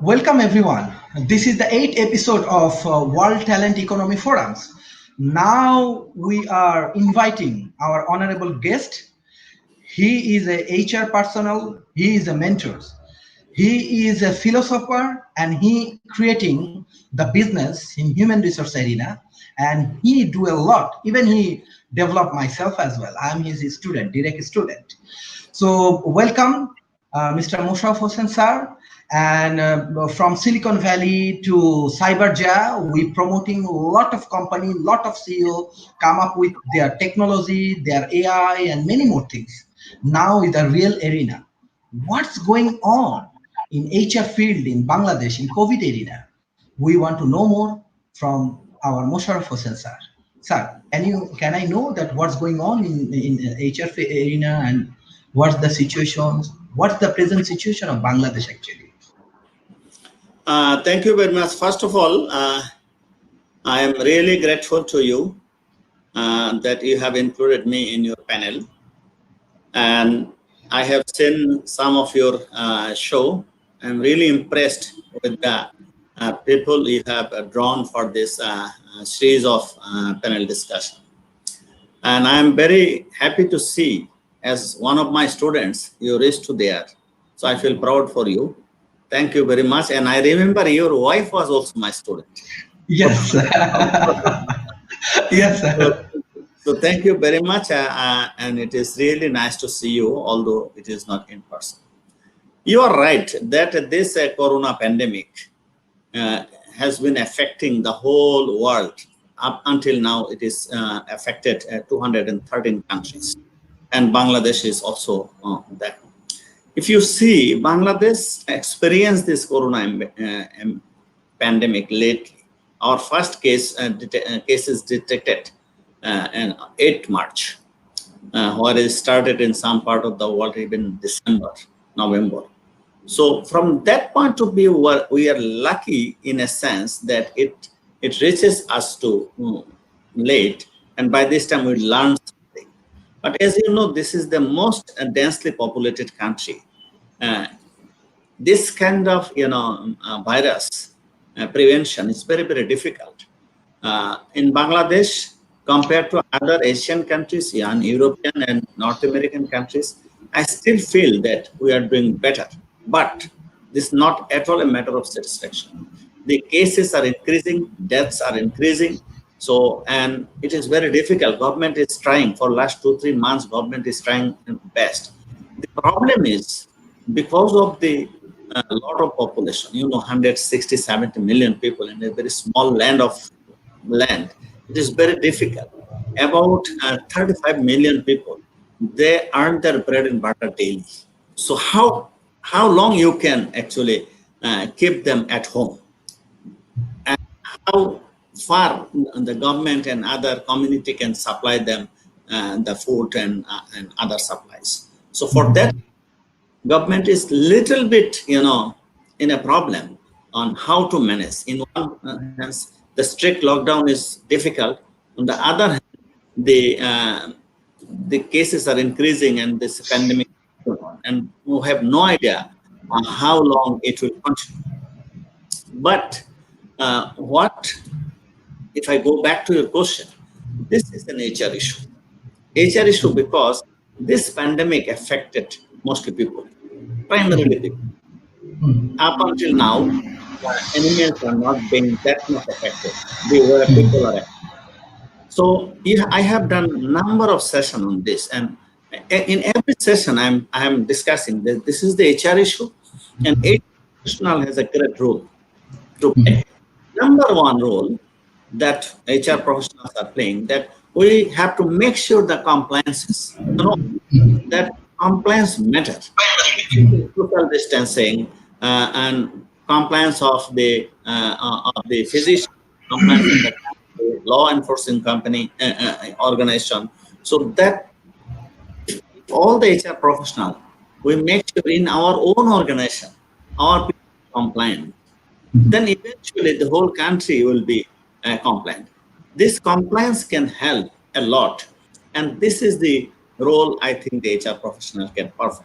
Welcome everyone. This is the eighth episode of World Talent Economy Forums. Now we are inviting our honorable guest. He is a HR personnel. He is a mentor. He is a philosopher, and he creating the business in human resource arena. And he do a lot. Even he developed myself as well. I'm his student, direct student. So welcome, Mr. Mushraf Hossain sir. And from Silicon Valley to Cyberja, we promoting a lot of company, lot of CEO come up with their technology, their AI, and many more things. Now is the real arena. What's going on in HR field in Bangladesh in COVID arena? We want to know more from our Musharraf Hossain sir. Sir, can I know that what's going on in HR arena and what's the situation? What's the present situation of Bangladesh actually? Thank you very much. First of all, I am really grateful to you that you have included me in your panel. And I have seen some of your show. I'm really impressed with the people you have drawn for this series of panel discussion. And I'm very happy to see, as one of my students, you reached to there. So I feel proud for you. Thank you very much. And I remember your wife was also my student. Yes. Yes, So, sir. so thank you very much. And it is really nice to see you, although it is not in person. You are right that this corona pandemic has been affecting the whole world. Up until now, it is affected 213 countries. And Bangladesh is also there. If you see, Bangladesh experienced this corona pandemic lately. Our first cases detected on 8th March, where it started in some part of the world even December, November. So from that point of view, we are lucky in a sense that it reaches us too late, and by this time we learn something. But as you know, this is the most densely populated country. Uh, this kind of virus prevention is very, very difficult. In Bangladesh, compared to other Asian countries, and European and North American countries, I still feel that we are doing better. But this is not at all a matter of satisfaction. The cases are increasing, deaths are increasing. So, and it is very difficult. Government is trying for last 2-3 months, government is trying best. The problem is because of the lot of population, 160, 70 million people in a very small land, it is very difficult. About 35 million people, they earn their bread and butter daily. So how long you can actually keep them at home, and how far the government and other community can supply them the food and other supplies. So for that, government is little bit, in a problem on how to manage. In one hands, the strict lockdown is difficult. On the other hand, the cases are increasing and this pandemic, and we have no idea how long it will continue. But what if I go back to your question? This is an HR issue. HR issue because this pandemic affected mostly people, primarily people. Up until now, animals are not being that much affected. The where people are affected. So I have done number of sessions on this, and in every session I am discussing that this is the HR issue, and HR professional has a great role to play. Number one role that HR professionals are playing, that we have to make sure the compliances, that compliance matters. Social distancing and compliance of the physician, compliance in the law enforcement company organization. So that all the HR professional, we make sure in our own organization, our people are compliant, then eventually the whole country will be compliant. This compliance can help a lot. And this is the role I think the HR professional can perform.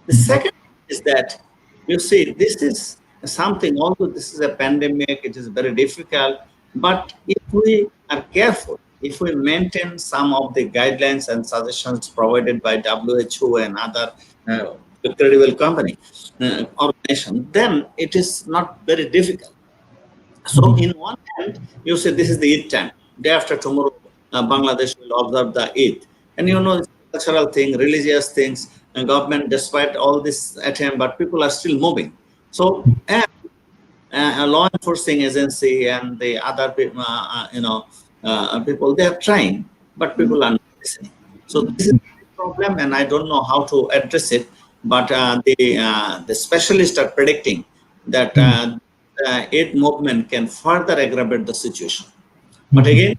The second is that, you see, this is something, although this is a pandemic, it is very difficult, but if we are careful, if we maintain some of the guidelines and suggestions provided by WHO and other credible company, organization, then it is not very difficult. So in one hand, you say this is the Eid time. Day after tomorrow, Bangladesh will observe the Eid. And you know, it's a cultural thing, religious things, and government, despite all this attempt, but people are still moving. So, and a law enforcing agency and the other people, they are trying, but people are not listening. So this is the problem, and I don't know how to address it. But the specialists are predicting that aid movement can further aggravate the situation. But again,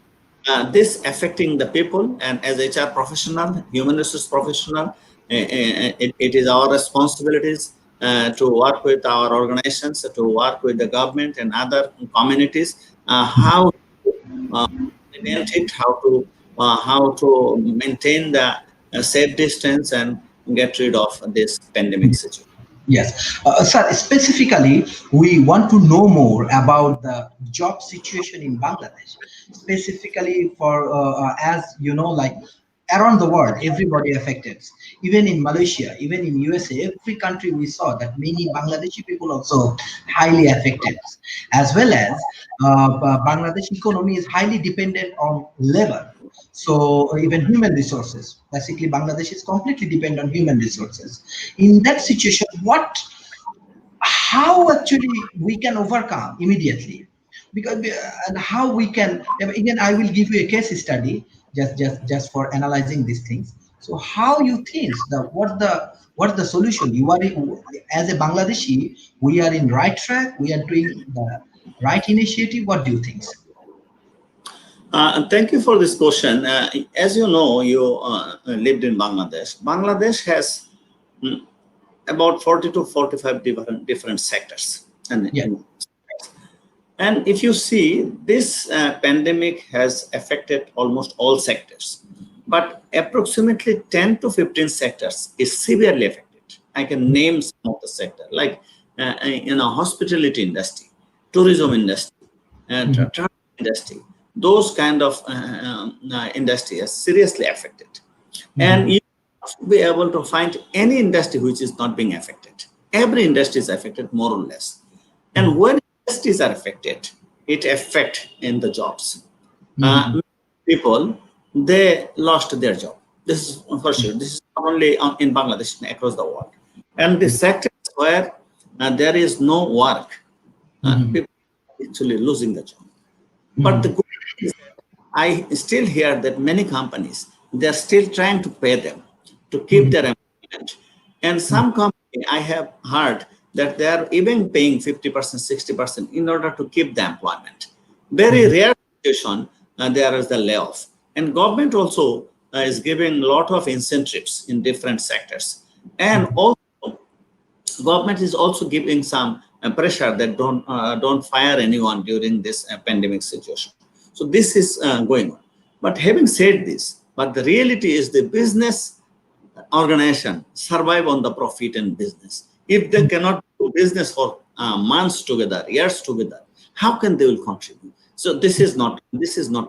this affecting the people, and as HR professional, human resource professional, it is our responsibilities to work with our organizations, to work with the government and other communities, how to prevent it, how to maintain the safe distance and get rid of this pandemic situation. Yes, sir, specifically, we want to know more about the job situation in Bangladesh. Specifically, for as you know, like around the world, everybody affected. Even in Malaysia, even in USA, every country we saw that many Bangladeshi people also highly affected, as well as Bangladesh economy is highly dependent on labor. So even human resources, basically Bangladesh is completely dependent on human resources. In that situation, how actually we can overcome immediately? Because and how we can, again, I will give you a case study just for analyzing these things. So how you think that what the solution? You are as a Bangladeshi, we are in right track. We are doing the right initiative. What do you think? Thank you for this question. As you know, you lived in Bangladesh. Bangladesh has about 40 to 45 different sectors. Yeah. And if you see, this pandemic has affected almost all sectors, but approximately 10 to 15 sectors is severely affected. I can name some of the sector, like hospitality industry, tourism industry, and travel industry. Those kind of industry are seriously affected. And you will be able to find any industry which is not being affected. Every industry is affected more or less. And when industries are affected, it affects in the jobs. People, they lost their job. This is for sure. This is not only in Bangladesh, across the world. And the sectors where there is no work, people are actually losing the job. But the good thing is that I still hear that many companies, they're still trying to pay them to keep their employment. And some company, I have heard that they are even paying 50%, 60% in order to keep the employment. Very rare situation, there is the layoff. And government also is giving a lot of incentives in different sectors. And also, government is also giving some pressure that don't fire anyone during this pandemic situation. So this is going on. But having said this, but the reality is the business organization survive on the profit and business. If they cannot do business for months together, years together, how can they will contribute? So this is not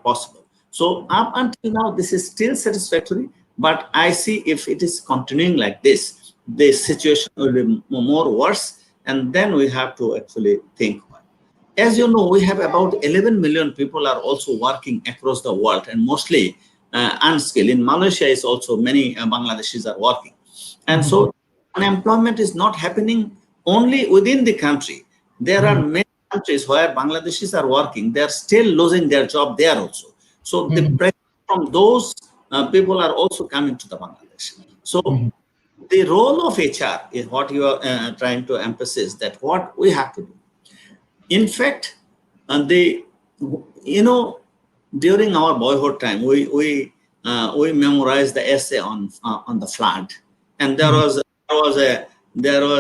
possible. So up until now, this is still satisfactory. But I see if it is continuing like this, the situation will be more worse, and then we have to actually think. As you know, we have about 11 million people are also working across the world, and mostly unskilled. In Malaysia, is also many Bangladeshis are working, and so unemployment is not happening only within the country. There are many countries where Bangladeshis are working; they are still losing their job there also. So the pressure from those people are also coming to the Bangladesh. So the role of HR is what you are trying to emphasize, that what we have to do. In fact, during our boyhood time, we memorized the essay on the flood, and there was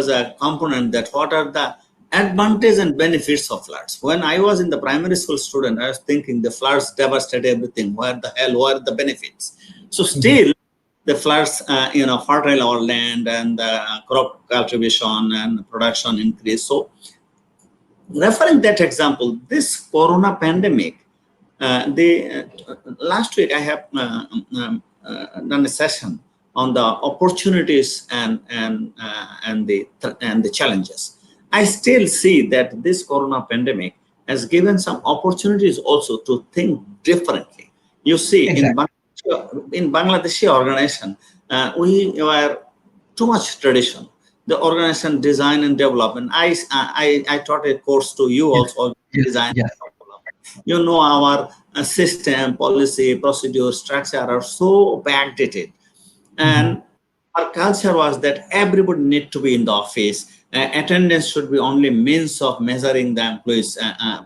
a component that what are the advantages and benefits of floods. When I was in the primary school student, I was thinking the floods devastate everything. Where the hell? What are the benefits? So still, the floods, fertile our land and the crop cultivation and production increase. So referring that example, this Corona pandemic, last week I have done a session on the opportunities and the challenges. I still see that this Corona pandemic has given some opportunities also to think differently. You see, Exactly. in Bangladeshi organization, we were too much tradition. The organization design and development. I taught a course to you Yes. also, Yes. design Yes. and development. You know, our system, policy, procedure, structure are so backdated, Mhm. and our culture was that everybody need to be in the office. Attendance should be only means of measuring the employees'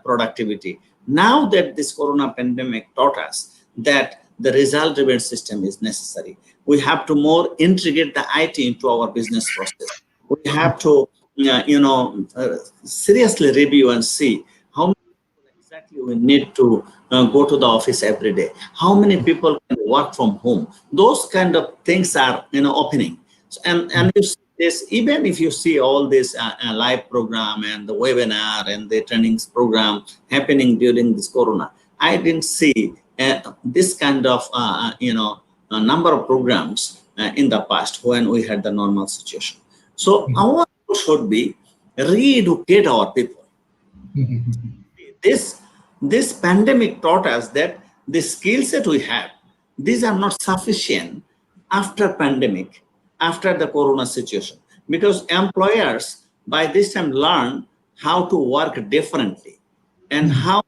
productivity. Now that this Corona pandemic taught us that the result-driven system is necessary, we have to more integrate the IT into our business process. We have to, seriously review and see how many people exactly we need to go to the office every day. How many people can work from home? Those kind of things are, opening. So, and you see this, even if you see all this live program and the webinar and the trainings program happening during this Corona, I didn't see this kind of, a number of programs in the past when we had the normal situation. So our goal should be re-educate our people. This pandemic taught us that the skill set we have, these are not sufficient after pandemic, after the Corona situation, because employers by this time learn how to work differently and how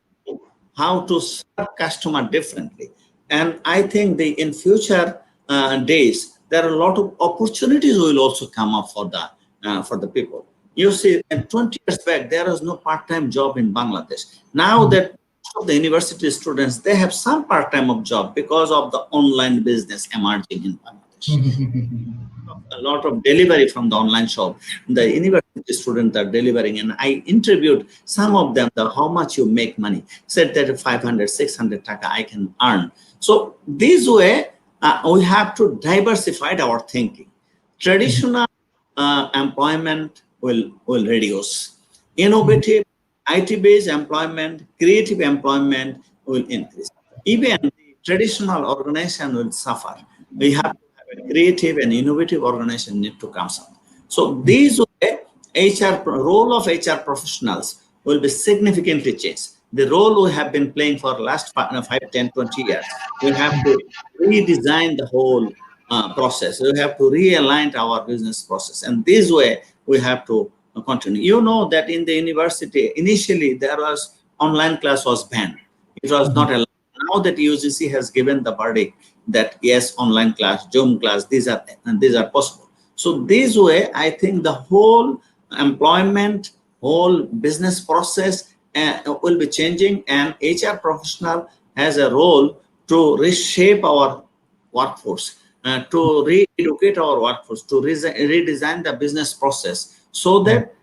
to serve customer differently. And I think in future days there are a lot of opportunities will also come up for the people. You see, 20 years back there was no part-time job in Bangladesh. Now that most of the university students, they have some part-time of job because of the online business emerging in Bangladesh. A lot of delivery from the online shop. The university students are delivering, and I interviewed some of them, how much you make money. Said that 500, 600 taka I can earn. So this way, we have to diversify our thinking. Traditional employment will reduce. Innovative, IT-based employment, creative employment will increase. Even the traditional organization will suffer. We have to have a creative and innovative organization need to come up. So these way, role of HR professionals will be significantly changed. The role we have been playing for the last 5, 10, 20 years, we have to redesign the whole process. We have to realign our business process. And this way, we have to continue. You know that in the university, initially, there was online class was banned. It was not allowed. Now that UGC has given the verdict that yes, online class, Zoom class, these are possible. So this way, I think the whole employment, whole business process will be changing, and HR professional has a role to reshape our workforce, to re-educate our workforce, to redesign the business process so that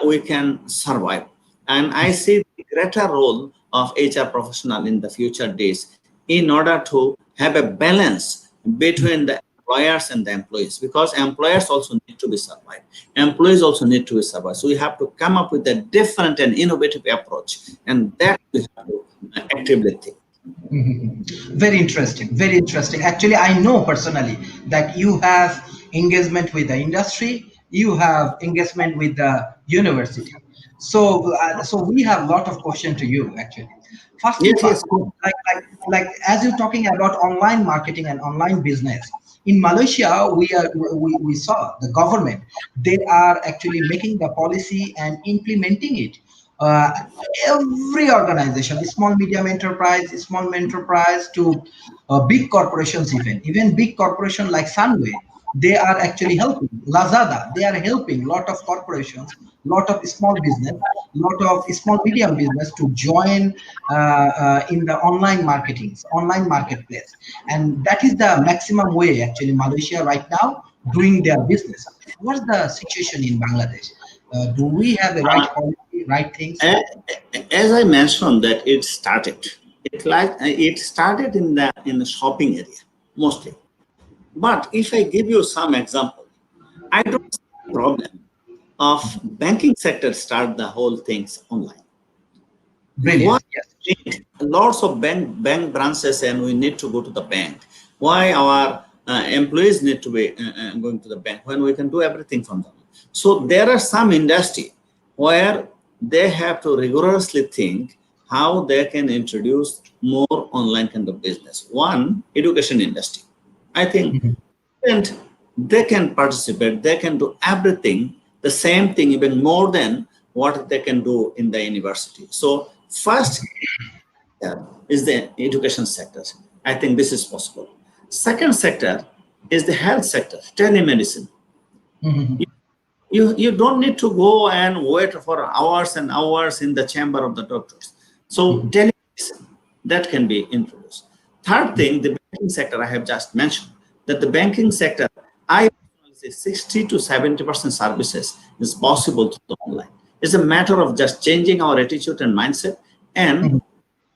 we can survive. And I see the greater role of HR professional in the future days in order to have a balance between the employers and the employees, because employers also need to be survived. Employees also need to be survived. So we have to come up with a different and innovative approach, and that we have to actively think. Very interesting. Very interesting. Actually, I know personally that you have engagement with the industry, you have engagement with the university. So we have a lot of questions to you actually. First thing Yes, yes. first, like as you're talking about online marketing and online business in Malaysia, we saw the government, they are actually making the policy and implementing it. uh, every organization, small medium enterprise to big corporations, even big corporation like Sunway, they are actually helping Lazada, they are helping lot of corporations, lot of small business, lot of small medium business to join in the online online marketplace. And that is the maximum way actually Malaysia right now doing their business. What's the situation in Bangladesh? Do we have the right policy, right things? A- As I mentioned, that it started in the shopping area mostly. But if I give you some example, I don't see a problem of banking sector start the whole things online. Why Brilliant. Yes. we need lots of bank branches and we need to go to the bank? Why our employees need to be going to the bank when we can do everything from them? So there are some industry where they have to rigorously think how they can introduce more online kind of business. One, education industry. I think and they can participate, they can do everything, the same thing, even more than what they can do in the university. So first is the education sector. I think this is possible. Second sector is the health sector, telemedicine. Mhm. You don't need to go and wait for hours and hours in the chamber of the doctors. So telemedicine, that can be introduced. Third thing, the banking sector, I have just mentioned that the banking sector, I say 60 to 70% services is possible through the online. It's a matter of just changing our attitude and mindset and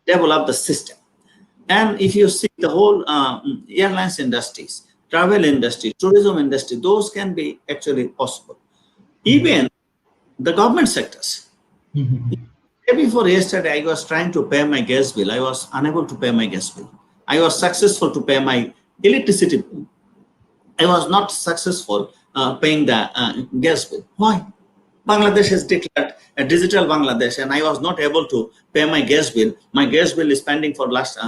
develop the system. And if you see the whole airlines industries, travel industry, tourism industry, those can be actually possible. Even the government sectors. Day before yesterday, I was trying to pay my gas bill. I was unable to pay my gas bill. I was successful to pay my electricity bill. I was not successful paying the gas bill. Why? Bangladesh has declared a digital Bangladesh, and I was not able to pay my gas bill. My gas bill is pending for last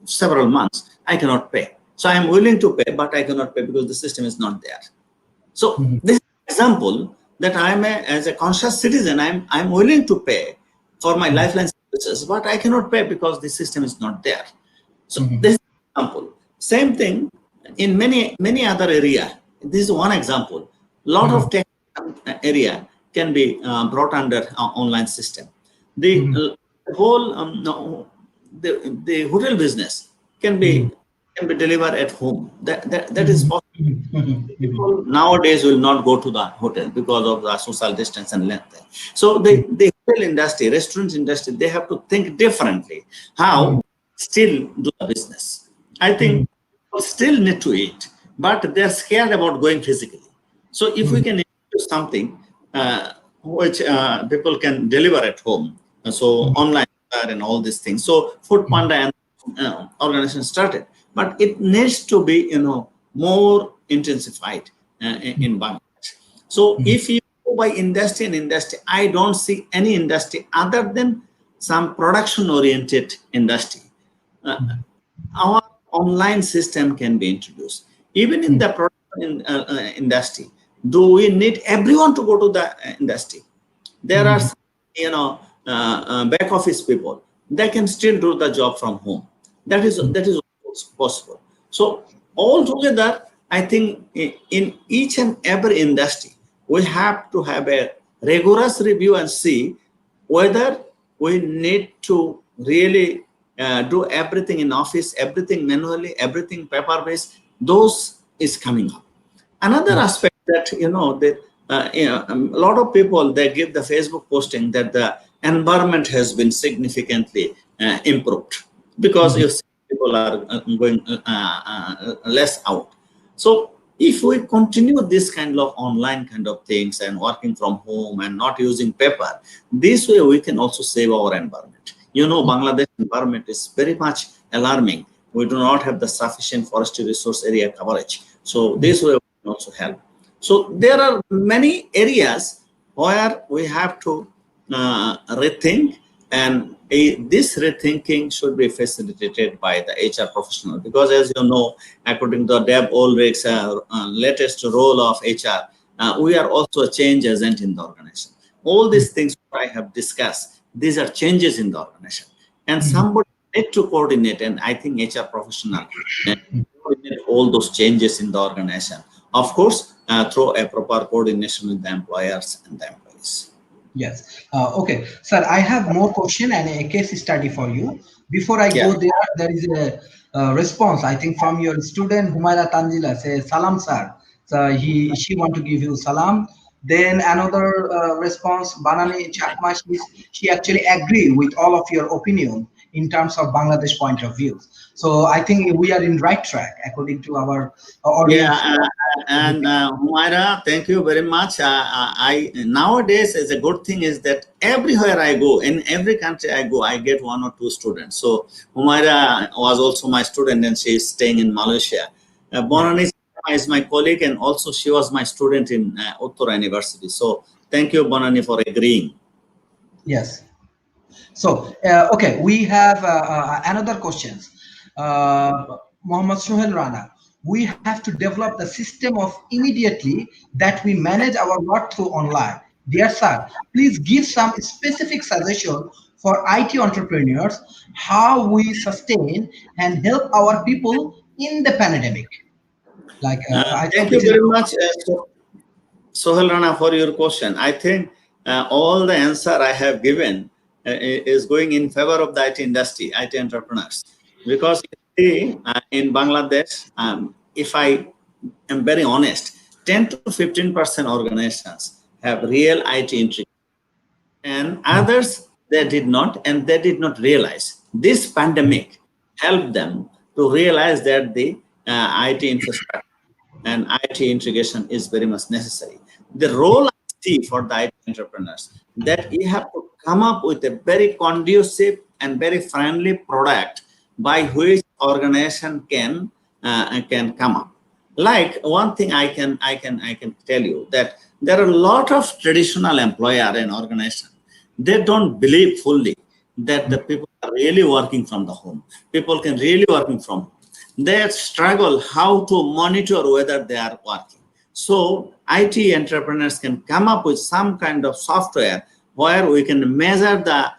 several months. I cannot pay. So I am willing to pay, but I cannot pay because the system is not there. So this is an example that as a conscious citizen, I'm willing to pay for my lifeline services, but I cannot pay because the system is not there. So this is an example. Same thing in many other area. This is one example. Lot of tech area can be brought under online system. The whole the hotel business can be delivered at home. That is possible. People nowadays will not go to the hotel because of the social distance and length. So the hotel industry, restaurant industry, they have to think differently how still do the business. I think people still need to eat, but they're scared about going physically. So if we can introduce something which people can deliver at home, so online and all these things. So Food Panda and organization started, but it needs to be more intensified in Bangladesh. So if you go by industry and industry, I don't see any industry other than some production oriented industry. Our online system can be introduced. Even in the production industry, do we need everyone to go to the industry? There are some, back office people. They can still do the job from home. That is possible. So altogether, I think in each and every industry, we have to have a rigorous review and see whether we need to really do everything in office, everything manually, everything paper-based. Those is coming up. Another aspect that a lot of people, they give the Facebook posting that the environment has been significantly improved because you see people are going less out. So if we continue this kind of online kind of things and working from home and not using paper, this way we can also save our environment. Bangladesh environment is very much alarming. We do not have the sufficient forestry resource area coverage. So this way we can also help. So there are many areas where we have to rethink, and this rethinking should be facilitated by the HR professional, because as you know, according to Deb Ulrich's latest role of HR, we are also a change agent in the organization. All these things I have discussed, these are changes in the organization, and somebody need to coordinate, and I think HR professional coordinate all those changes in the organization, of course, through a proper coordination with the employers and the employees. Yes. Okay, sir. I have more question and a case study for you. Before I Yeah. go there, there is a response. I think from your student Humaira Tanzila. Say salam, sir. So she want to give you salam. Then another response, Banani Chakma. She actually agree with all of your opinion. in terms of Bangladesh point of view. So I think we are in right track according to our Yeah, audience. and Humaira, thank you very much. I nowadays is a good thing is that everywhere I go, in every country I go, I get one or two students. So Humaira was also my student, and she is staying in Malaysia. Bonani is my colleague, and also she was my student in Uttara University. So thank you, Bonani, for agreeing. Yes. So, okay, we have another questions. Mohammad Sohel Rana, we have to develop the system of immediately that we manage our work through online. Dear sir, please give some specific suggestion for IT entrepreneurs, how we sustain and help our people in the pandemic. Like, I think Thank this you is, very much. Sohel Rana, for your question. I think all the answer I have given is going in favor of the IT industry, IT entrepreneurs. Because you see, in Bangladesh, if I am very honest, 10 to 15% organizations have real IT integration, and others they did not, and they did not realize. This pandemic helped them to realize that the IT infrastructure and IT integration is very much necessary. The role I see for the IT entrepreneurs, that you have to come up with a very conducive and very friendly product by which organization can come up. Like one thing I can tell you that there are a lot of traditional employer and organization. They don't believe fully that the people are really working from the home. People can really working from home. They struggle how to monitor whether they are working. So IT entrepreneurs can come up with some kind of software where we can measure the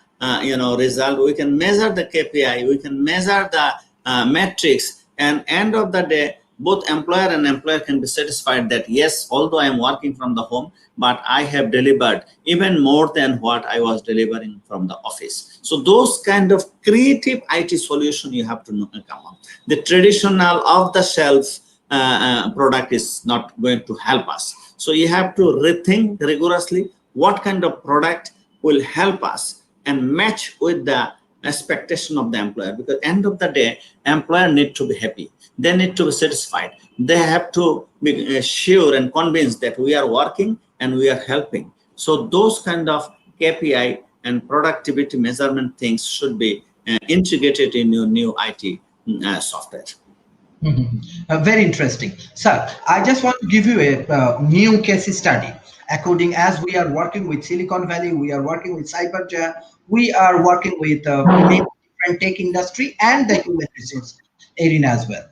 result, we can measure the KPI, we can measure the metrics, and end of the day, both employer and employer can be satisfied that yes, although I am working from the home, but I have delivered even more than what I was delivering from the office. So those kind of creative IT solution you have to come up. The traditional off the shelf product is not going to help us. So you have to rethink rigorously what kind of product will help us and match with the expectation of the employer, because end of the day, employer need to be happy, they need to be satisfied, they have to be sure and convinced that we are working and we are helping. So those kind of KPI and productivity measurement things should be integrated in your new IT software. Very interesting. Sir, I just want to give you a new case study. According as we are working with Silicon Valley, we are working with Cyberjaya, we are working with many different tech industry and the human resource arena as well.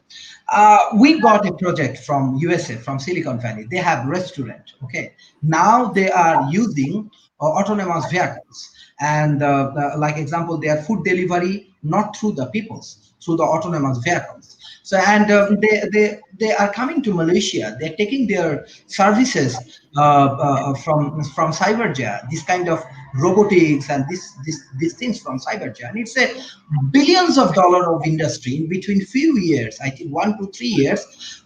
We got a project from USA, from Silicon Valley. They have restaurant. Okay, now they are using autonomous vehicles, and like example, their food delivery not through the peoples, through the autonomous vehicles. So and they are coming to Malaysia. They're taking their services from Cyberjaya. This kind of robotics and these things from Cyberjaya. And it's a billions of dollar of industry in between few years. I think 1 to 3 years.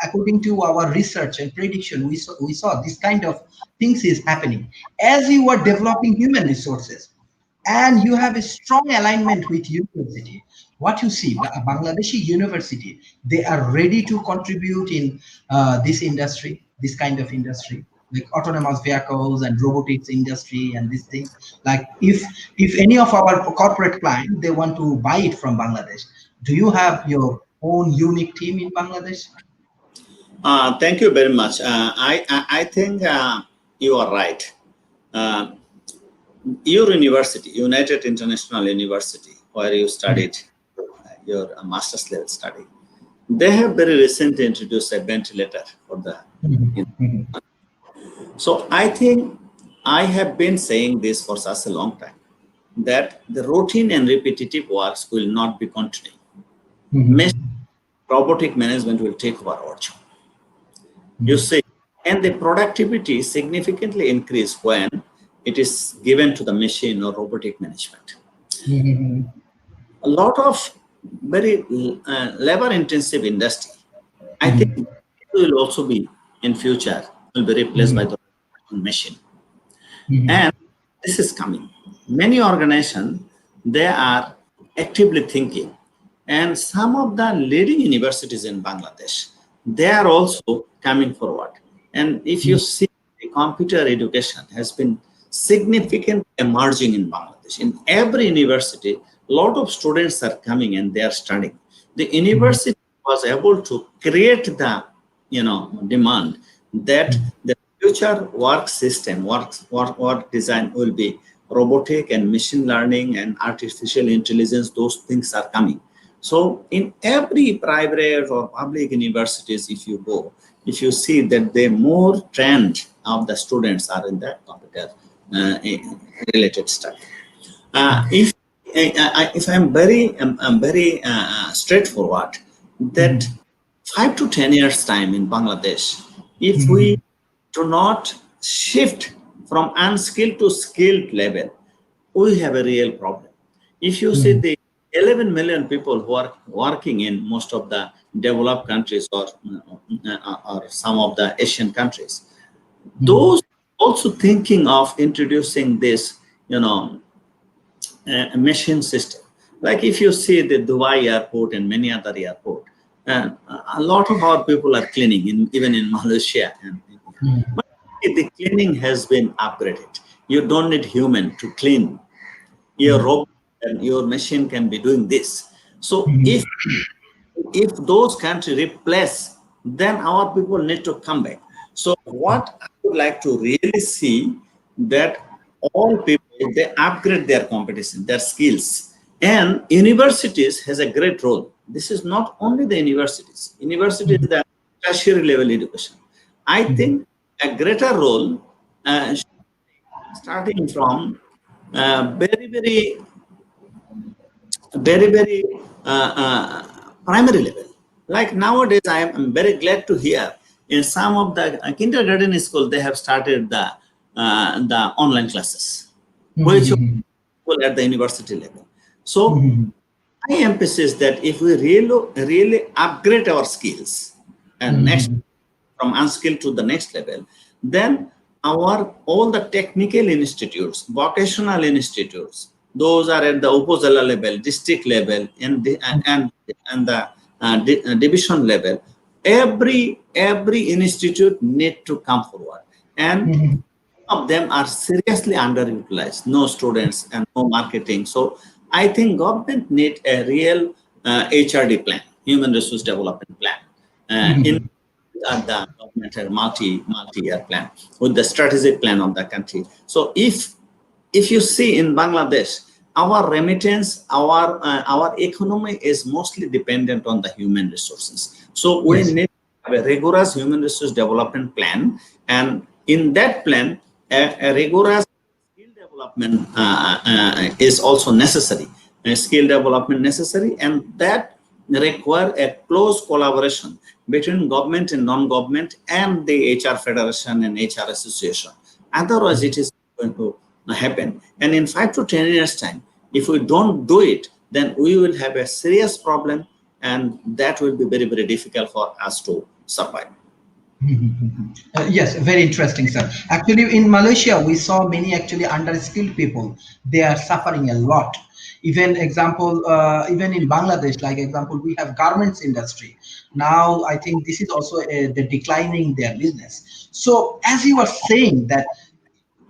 According to our research and prediction, we saw this kind of things is happening as you are developing human resources and you have a strong alignment with university. What you see, Bangladeshi university, they are ready to contribute in this industry, this kind of industry, like autonomous vehicles and robotics industry and these things. Like if any of our corporate client they want to buy it from Bangladesh, do you have your own unique team in Bangladesh? Thank you very much. I think you are right. Uh, your university, United International University, where you studied your master's level study, they have very recently introduced a ventilator for the. So I think I have been saying this for such a long time that the routine and repetitive works will not be continuing. Robotic management will take over our job. You see, and the productivity significantly increase when it is given to the machine or robotic management. A lot of very labor intensive industry, I think it will also be in future will be replaced by the machine. And this is coming. Many organizations, they are actively thinking. And some of the leading universities in Bangladesh, they are also coming forward. And if you see, the computer education has been significant emerging in Bangladesh. In every university, a lot of students are coming and they are studying. The university was able to create the demand that the future work system, work design will be robotic and machine learning and artificial intelligence. Those things are coming. So in every private or public universities, if you go, if you see that the more trend of the students are in the computer related stuff. If I'm very straightforward, that 5 to 10 years time in Bangladesh, if we do not shift from unskilled to skilled level, we have a real problem. If you see the 11 million people who are working in most of the developed countries or some of the Asian countries, those also thinking of introducing this, machine system. Like if you see the Dubai airport and many other airport, a lot of our people are cleaning, even in Malaysia. But the cleaning has been upgraded. You don't need human to clean. Your robot and your machine can be doing this. So if those countries replace, then our people need to come back. So what I would like to really see, that all people, they upgrade their competition, their skills, and universities has a great role. This is not only the universities. Universities is the tertiary level education. I think a greater role, starting from very primary level. Like nowadays, I am very glad to hear in some of the kindergarten school they have started the online classes, which are at the university level. So I emphasize that if we really upgrade our skills and next from unskilled to the next level, then all the technical institutes, vocational institutes, those are at the Upazila level, district level, and the division level. Every institute need to come forward, and some of them are seriously underutilized. No students and no marketing. So I think government need a real HRD plan, human resource development plan, in the government had multi-year plan with the strategic plan of the country. So if you see in Bangladesh, our remittance, our economy is mostly dependent on the human resources. So we need to have a rigorous human resource development plan, and in that plan, a rigorous skill development is also necessary. Skill development necessary, and that require a close collaboration between government and non-government and the HR Federation and HR Association. Otherwise, it is going to happen. And in 5 to 10 years time, if we don't do it, then we will have a serious problem, and that will be very, very difficult for us to survive. Yes, very interesting, sir. Actually, in Malaysia, we saw many actually under-skilled people. They are suffering a lot. Even example, even in Bangladesh, like example, we have garments industry. Now, I think this is also the declining their business. So, as you are saying that,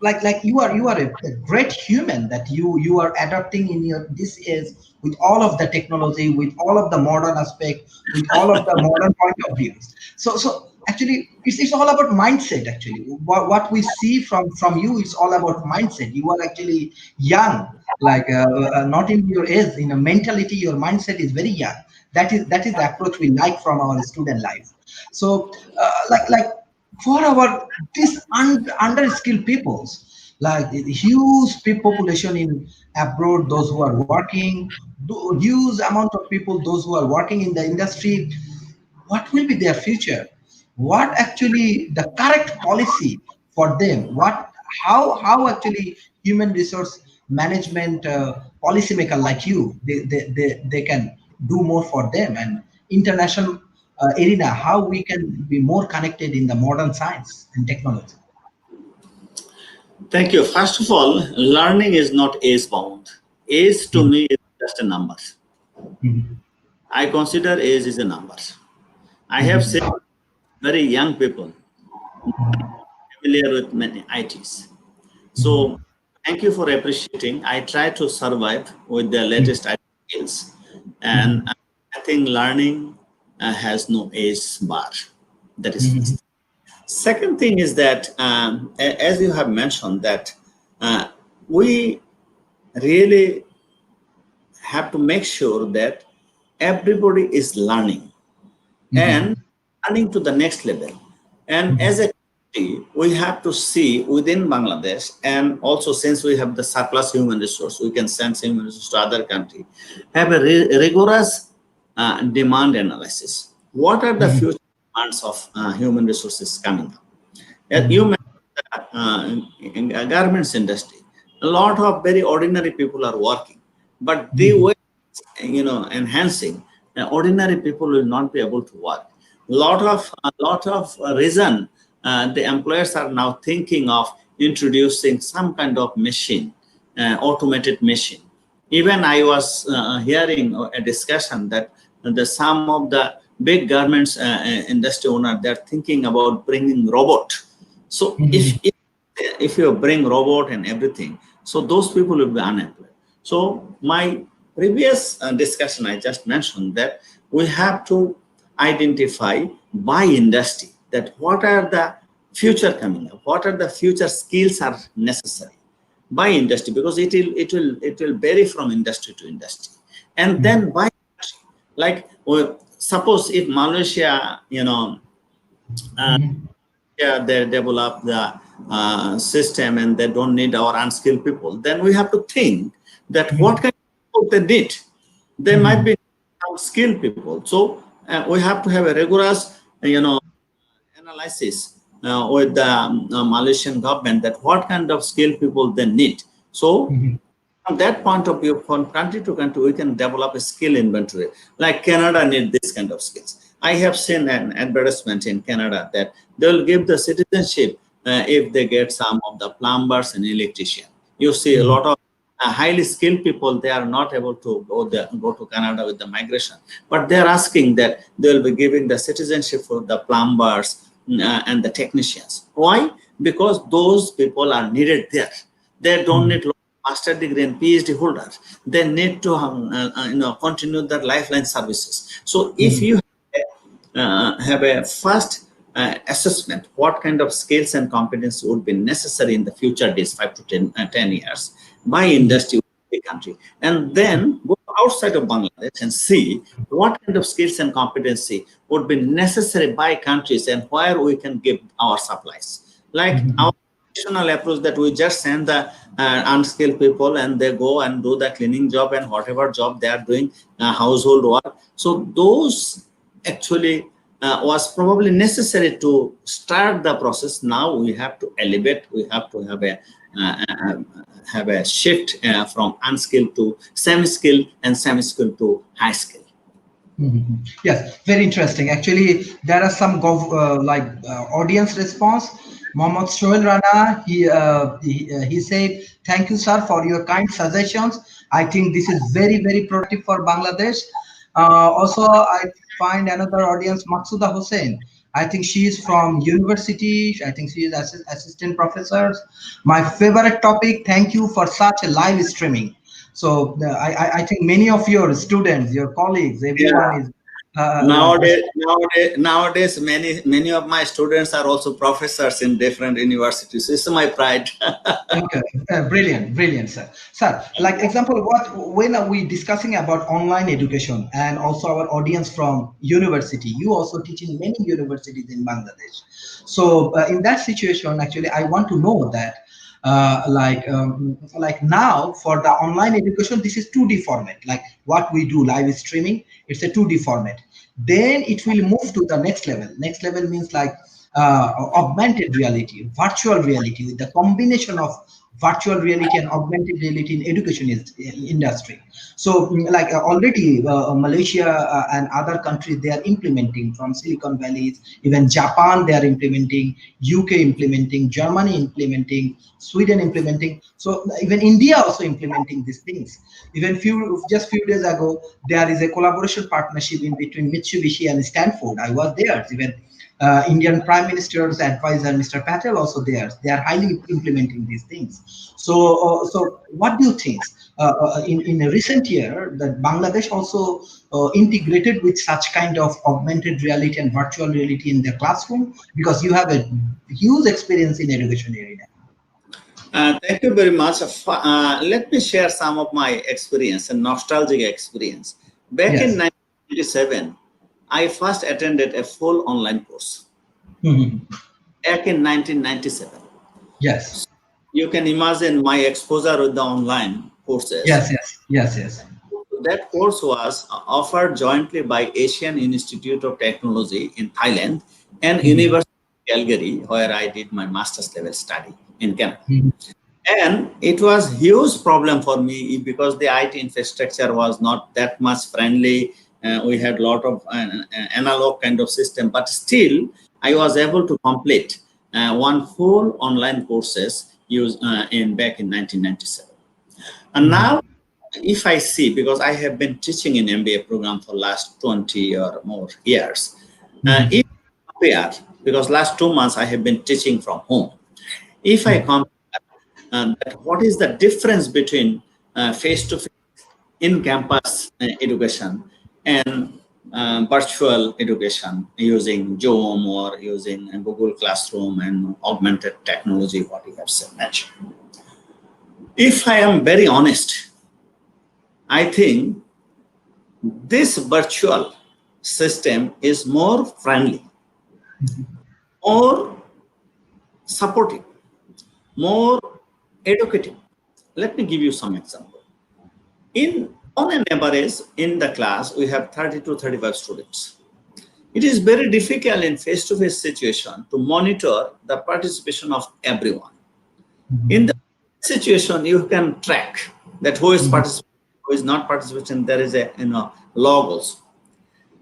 like you are a great human, that you are adapting in your this is with all of the technology, with all of the modern aspect, with all of the modern point of views. So actually it's all about mindset. Actually what we see from you, it's all about mindset. You are actually young, like not in your age, in a mentality, your mindset is very young. That is the approach we like from our student life. So like for our this under-skilled peoples, like the huge population in abroad, those who are working, huge amount of people, those who are working in the industry, what will be their future? What actually the correct policy for them? How actually human resource management policymaker like you, they can do more for them, and international arena, how we can be more connected in the modern science and technology. Thank you. First of all, learning is not age bound. Age to me is just a number. Mhm. I consider age is a number. I have seen very young people familiar with many ITs. So thank you for appreciating. I try to survive with the latest IT skills, and I think learning has no age bar. That is Mhm. first. Second thing is that, as you have mentioned, that we really have to make sure that everybody is learning and Mhm. learning to the next level. And as a country, we have to see within Bangladesh, and also since we have the surplus human resource, we can send human resource to other country, have a rigorous demand analysis. What are the Mhm. future demands of human resources coming up? You Mhm. mentioned that, in garments industry, a lot of very ordinary people are working, but the Mhm. way enhancing, ordinary people will not be able to work. A lot of reason the employers are now thinking of introducing some kind of machine, automated machine. Even I was hearing a discussion that some of the big garments industry owner, they're thinking about bringing robot. So Mhm. if you bring robot and everything, so those people will be unemployed. So my previous discussion, I just mentioned that we have to identify by industry that what are the future coming up, what are the future skills are necessary by industry, because it will vary from industry to industry. And then by country, like, well, suppose if Malaysia, Mhm. yeah, they develop the system and they don't need our unskilled people, then we have to think that what kind of people they need. They might Mhm. be some skilled people. So we have to have a rigorous, analysis with the Malaysian government that what kind of skilled people they need. So Mhm. from that point of view, from country to country, we can develop a skill inventory. Like Canada need this kind of skills. I have seen an advertisement in Canada that they'll give the citizenship if they get some of the plumbers and electricians. You see a Mhm. lot of highly skilled people, they are not able to go to Canada with the migration. But they're asking that they'll be giving the citizenship for the plumbers and the technicians. Why? Because those people are needed there. They don't Mhm. need master degree and PhD holders. They need to continue their lifeline services. So if Mhm. you have a first assessment, what kind of skills and competence would be necessary in the future days, 5 to 10 years, by Mhm. industry, the country, and then go outside of Bangladesh and see what kind of skills and competency would be necessary by countries and where we can give our supplies. Like our Mhm. traditional approach that we just send the unskilled people and they go and do the cleaning job and whatever job they are doing, household work. So those actually was probably necessary to start the process. Now we have to elevate. We have to have a shift from unskilled to semi-skilled and semi-skilled to high skill. Mhm. Yes, very interesting. Actually, there are some audience response. Mohammad Shoel Rana, he said, "Thank you, sir, for your kind suggestions. I think this is very very productive for Bangladesh." Also, I find another audience, Maksuda Hussein. I think she is from university. I think she is assistant professor. My favorite topic. Thank you for such a live streaming. So I think many of your students, your colleagues, everyone Yeah. is like. Nowadays, many of my students are also professors in different universities. It's my pride. Okay, brilliant, brilliant, sir. Sir, like example, what when are we discussing about online education and also our audience from university? You also teach in many universities in Bangladesh. So in that situation, actually, I want to know that, like now for the online education, this is 2D format. Like what we do live streaming, it's a 2D format. Then it will move to the next level. Next level means like augmented reality, virtual reality with the combination of virtual reality and augmented reality in education industry. So like already Malaysia and other countries, they are implementing, from Silicon Valleys, even Japan they are implementing, UK implementing, Germany implementing, Sweden implementing. So even India also implementing these things. Even few days ago, there is a collaboration partnership in between Mitsubishi and Stanford. I was there. Even Indian Prime Minister's advisor, Mr. Patel, also there. They are highly implementing these things. So what do you think? In a recent year, that Bangladesh also integrated with such kind of augmented reality and virtual reality in the classroom, because you have a huge experience in education area. Thank you very much. Let me share some of my experience and nostalgic experience. Back in Yes. 1997, I first attended a full online course. Mhm. Back in 1997. Yes. You can imagine my exposure with the online courses. Yes. Yes. Yes. Yes. That course was offered jointly by Asian Institute of Technology in Thailand and Mhm. University of Calgary, where I did my master's level study in Canada. Mhm. And it was huge problem for me because the IT infrastructure was not that much friendly. We had a lot of analog kind of system, but still I was able to complete one full online courses in back in 1997. And Mhm. now, if I see, because I have been teaching in MBA program for last 20 or more years, Mhm. if I compare, because last 2 months I have been teaching from home, if I Mhm. compare that what is the difference between face-to-face in-campus education and virtual education using Zoom or using Google Classroom and augmented technology, what you have said, mentioned. If I am very honest, I think this virtual system is more friendly, more supportive, more educative. Let me give you some example. On an average, in the class, we have 30 to 35 students. It is very difficult in face-to-face situation to monitor the participation of everyone. In the situation, you can track that who is Mhm. participating, who is not participating. There is a log also.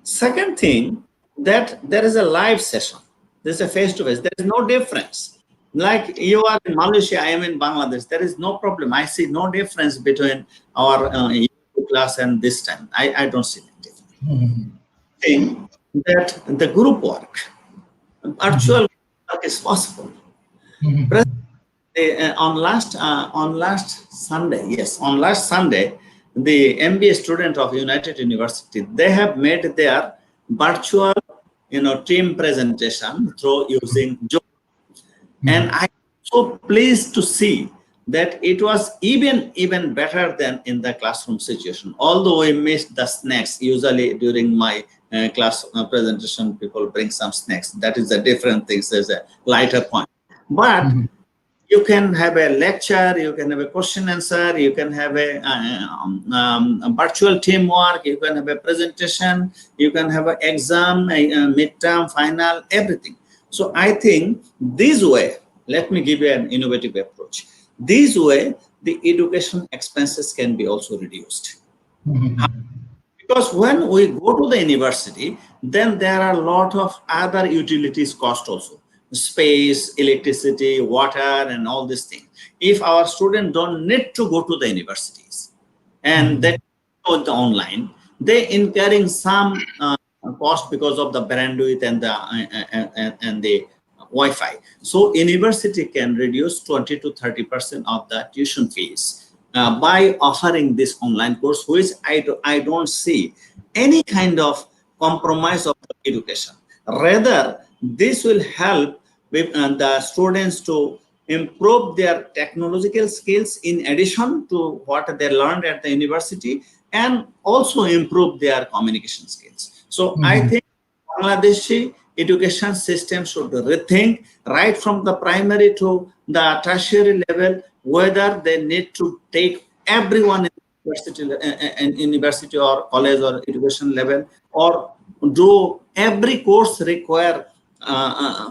Second thing, that there is a live session. There's a face-to-face. There is no difference. Like you are in Malaysia, I am in Bangladesh. There is no problem. I see no difference between our class and this time. I don't see any difference. Mhm. Thing that the group work, Mhm. virtual work is possible. Mhm. On last Sunday, yes, on last Sunday, the MBA student of United University, they have made their virtual, team presentation through using Zoom. And Mhm. I'm so pleased to see that it was even better than in the classroom situation. Although we missed the snacks, usually during my class presentation, people bring some snacks. That is a different thing. There's a lighter point. But Mhm. you can have a lecture, you can have a question answer, you can have a virtual teamwork, you can have a presentation, you can have an exam, a midterm, final, everything. So I think this way, let me give you an innovative approach. This way, the education expenses can be also reduced. Mhm. Because when we go to the university, then there are a lot of other utilities cost also. Space, electricity, water, and all these things. If our students don't need to go to the universities and they Mhm. go the online, they incurring some cost because of the bandwidth and the Wi-Fi. So university can reduce 20 to 30% of the tuition fees by offering this online course, which I don't see any kind of compromise of the education. Rather, this will help with, the students to improve their technological skills in addition to what they learned at the university, and also improve their communication skills. So I Mhm. think Bangladeshi education system should rethink right from the primary to the tertiary level whether they need to take everyone in university or college or education level, or do every course require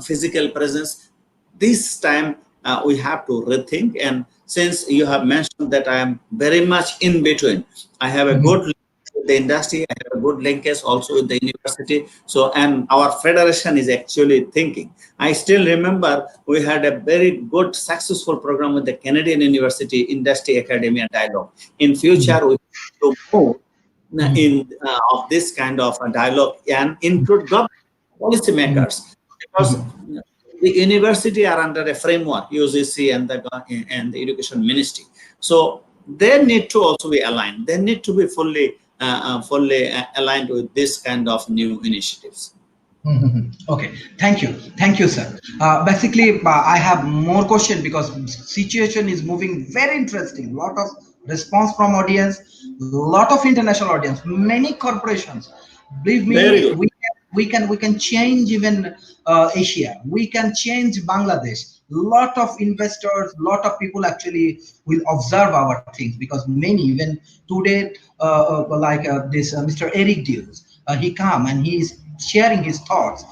physical presence. This time we have to rethink. And since you have mentioned that I am very much in between, I have a good link with the industry, I have a good linkage also with the university. So, and our federation is actually thinking. I still remember we had a very good, successful program with the Canadian University Industry Academia Dialogue. In future, we to move in of this kind of a dialogue and include government policymakers, because the university are under a framework, UGC and the Education Ministry. So they need to also be aligned. They need to be fully aligned with this kind of new initiatives. Okay, thank you, sir. Basically, I have more question because situation is moving very interesting. Lot of response from audience, lot of international audience, many corporations. Believe Very me, good. we can change even Asia. We can change Bangladesh. Lot of investors, lot of people actually will observe our things because many even today, like this Mr. Eric Dews, he come and he is sharing his thoughts.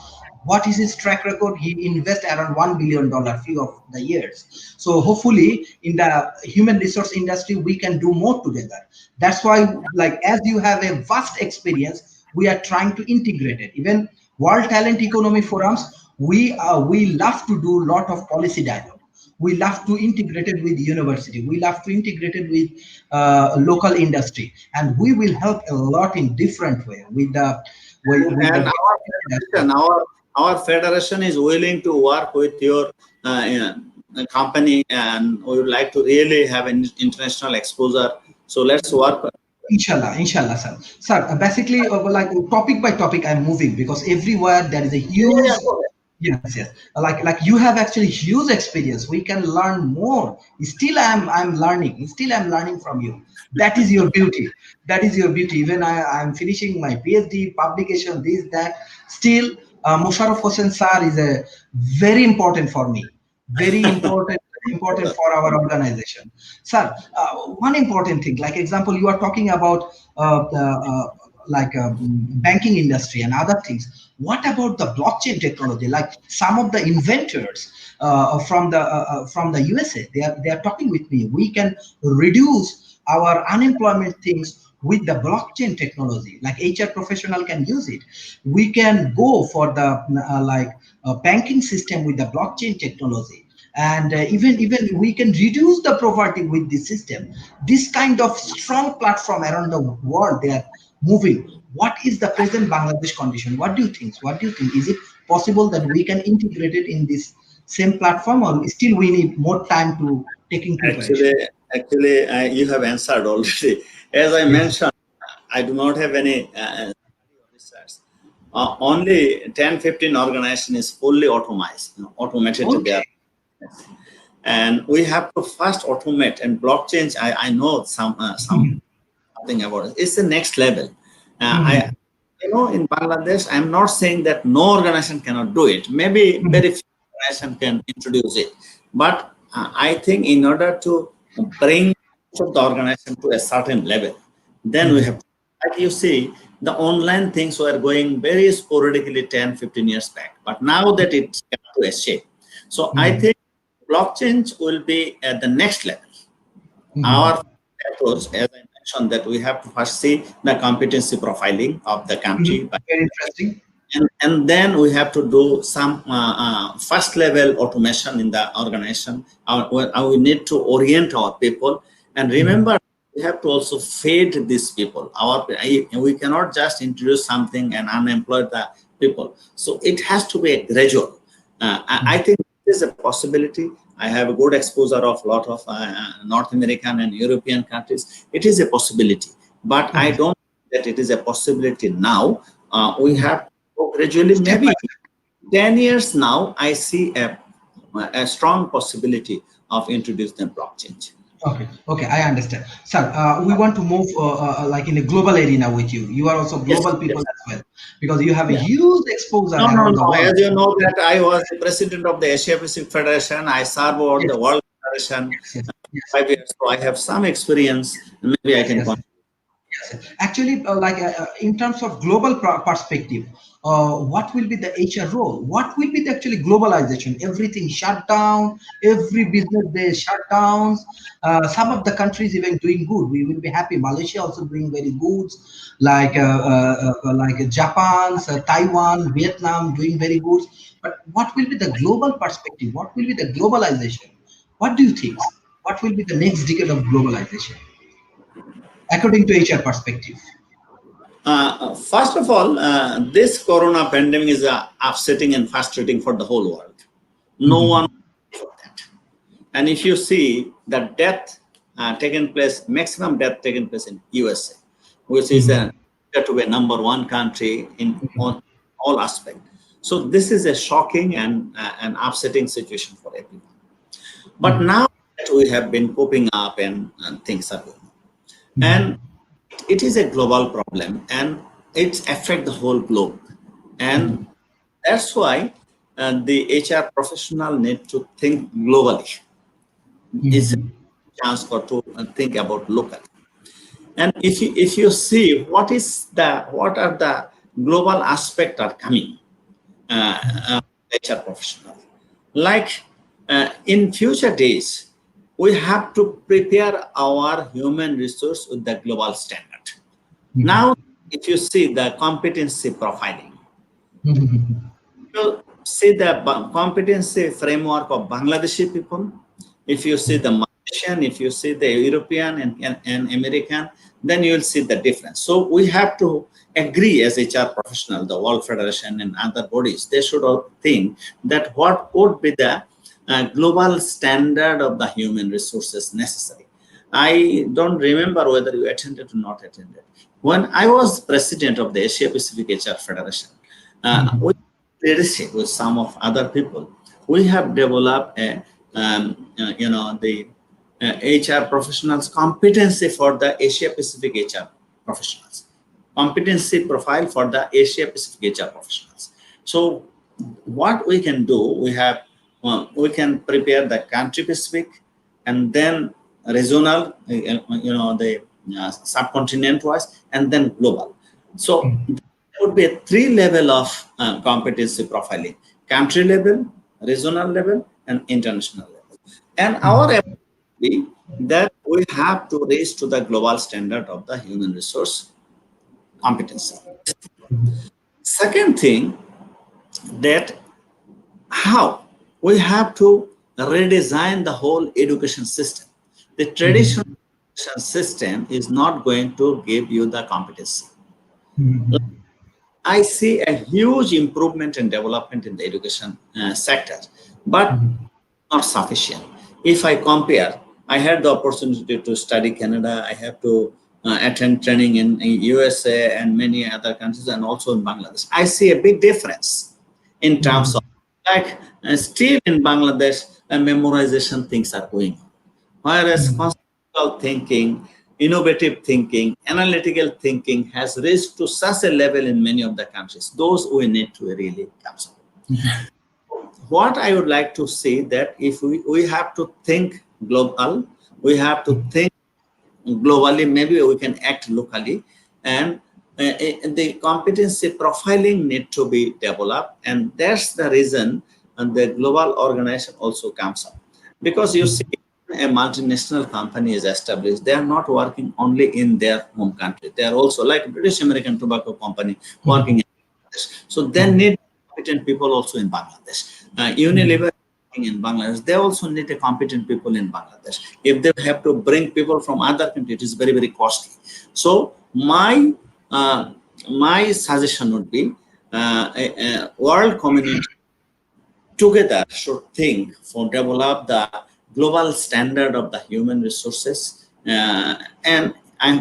What is his track record? He invests around $1 billion few of the years. So hopefully in the human resource industry, we can do more together. That's why, like, as you have a vast experience, we are trying to integrate it. Even World Talent Economy Forums, we love to do a lot of policy dialogue. We love to integrate it with university. We love to integrate it with local industry, and we will help a lot in different way with the with And the our federation is willing to work with your company, and we would like to really have an international exposure. So let's work. Inshallah, sir. Sir, basically, like topic by topic, I'm moving because everywhere there is a huge. Yeah, go ahead. Yes. Like you have actually huge experience. We can learn more. Still, I'm learning. Still, I'm learning from you. That is your beauty. That is your beauty. Even I'm finishing my PhD publication. This that. Still, Musharraf Hossain sir is a very important for me. Very important for our organization, sir. One important thing, like example, you are talking about like banking industry and other things. What about the blockchain technology? Like some of the inventors from the USA, they are talking with me. We can reduce our unemployment things with the blockchain technology. Like HR professional can use it. We can go for the banking system with the blockchain technology, and even we can reduce the poverty with this system. This kind of strong platform around the world, they are moving. What is the present Bangladesh condition? What do you think? Is it possible that we can integrate it in this same platform, or still we need more time to taking preparation? Actually, you have answered already. As I Yes. mentioned, I do not have any research. Only 10, 15 organization is fully automated. They Okay. are, and we have to first automate, and blockchain. I know something about it. It's the next level. I Mhm. in Bangladesh, I'm not saying that no organization cannot do it. Maybe Mhm. very few organization can introduce it, but I think in order to bring the organization to a certain level, then we Mhm. have to, like you see, the online things were going very sporadically 10, 15 years back, but now that it's come to a shape. So I Mhm. think blockchain will be at the next level. Mhm. Our approach, as I mentioned, that we have to first see the competency profiling of the Mhm. country, Very interesting. and then we have to do some first level automation in the organization. We need to orient our people, and Mhm. remember, we have to also feed these people. We cannot just introduce something and unemploy the people. So it has to be a gradual. I think this is a possibility. I have a good exposure of a lot of North American and European countries. It is a possibility, but I Okay. don't think that it is a possibility now. We Mhm. have to go gradually. Step by Maybe 10 years now, I see a strong possibility of introducing blockchain. Okay, okay, I understand. Sir, we want to move like in a global arena with you. You are also Yes, global people yes. as well because you have a Yeah. huge exposure No, no, around the no. world. As you know that I was the president of the Asia Pacific Federation. I served on the Yes, World Federation yes, yes, 5 years. So I have some experience. Maybe I yes, can yes. contribute. Actually, in terms of global perspective, what will be the HR role? What will be the actually globalization? Everything shut down, every business they shut down. Some of the countries even doing good. We will be happy. Malaysia also doing very good, like Japan, Taiwan, Vietnam doing very good. But what will be the global perspective? What will be the globalization? What do you think? What will be the next decade of globalization, according to HR perspective? First of all, this corona pandemic is upsetting and frustrating for the whole world. No one for that. And if you see the death taken place, maximum death taken place in USA, which is to be #1 country in all aspects. So this is a shocking and an upsetting situation for everyone. But now that we have been coping up and things are going on. And it is a global problem and it affects the whole globe. And that's why the HR professional need to think globally. It's a chance for to think about locally. And if you see what are the global aspects are coming, HR professional, like in future days, we have to prepare our human resource with the global standard. Now, if you see the competency profiling, you see the competency framework of Bangladeshi people, if you see the Malaysian, if you see the European and American, then you will see the difference. So we have to agree as HR professional, the World Federation and other bodies, they should all think that what would be the global standard of the human resources necessary. I don't remember whether you attended or not attended. When I was president of the Asia Pacific HR Federation, with leadership with some of other people, we have developed a, the HR professionals competency for the Asia Pacific HR professionals, competency profile for the Asia Pacific HR professionals. So what we can do, we can prepare the country specific and then regional, the subcontinent wise, and then global. So there would be a 3 level of competency profiling: country level, regional level, and international level. And our effort will be that we have to raise to the global standard of the human resource competency. Second thing, that how we have to redesign the whole education system. The traditional education system is not going to give you the competency. I see a huge improvement and development in the education sector, but not sufficient. If I compare, I had the opportunity to study Canada. I have to attend training in USA and many other countries, and also in Bangladesh. I see a big difference in terms of, like, still in Bangladesh, memorization things are going on, whereas conceptual thinking, innovative thinking, analytical thinking has reached to such a level in many of the countries. Those we need to really capture. What I would like to say that if we have to think global, we have to think globally, maybe we can act locally, and the competency profiling need to be developed, and that's the reason and the global organization also comes up. Because you see, a multinational company is established, they are not working only in their home country, they are also like British American Tobacco Company working in Bangladesh. So they need competent people also in Bangladesh. Unilever in Bangladesh, they also need a competent people in Bangladesh. If they have to bring people from other countries, it is very, very costly. So my suggestion would be a world community together should think for develop the global standard of the human resources. And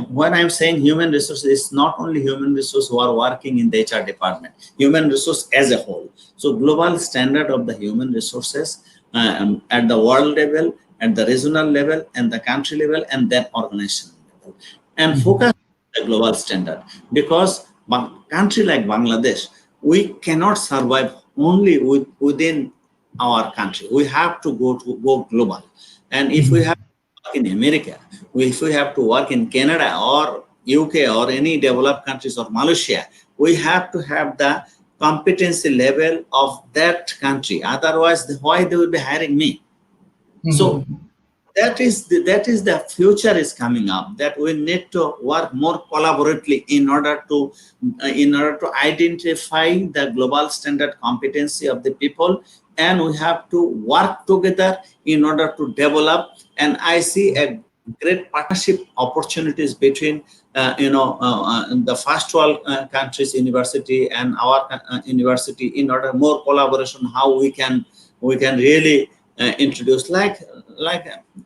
when I'm saying human resources, it's not only human resources who are working in the HR department, human resource as a whole. So global standard of the human resources at the world level, at the regional level, and the country level, and then organization level. And focus on the global standard, because a country like Bangladesh, we cannot survive only within our country. We have to go global. And if we have to work in America, if we have to work in Canada or UK or any developed countries or Malaysia, we have to have the competency level of that country. Otherwise, why they will be hiring me? So that is the future is coming up, that we need to work more collaboratively in order to identify the global standard competency of the people, and we have to work together in order to develop. And I see a great partnership opportunities between the first world countries university and our university, in order more collaboration, how we can really introduce like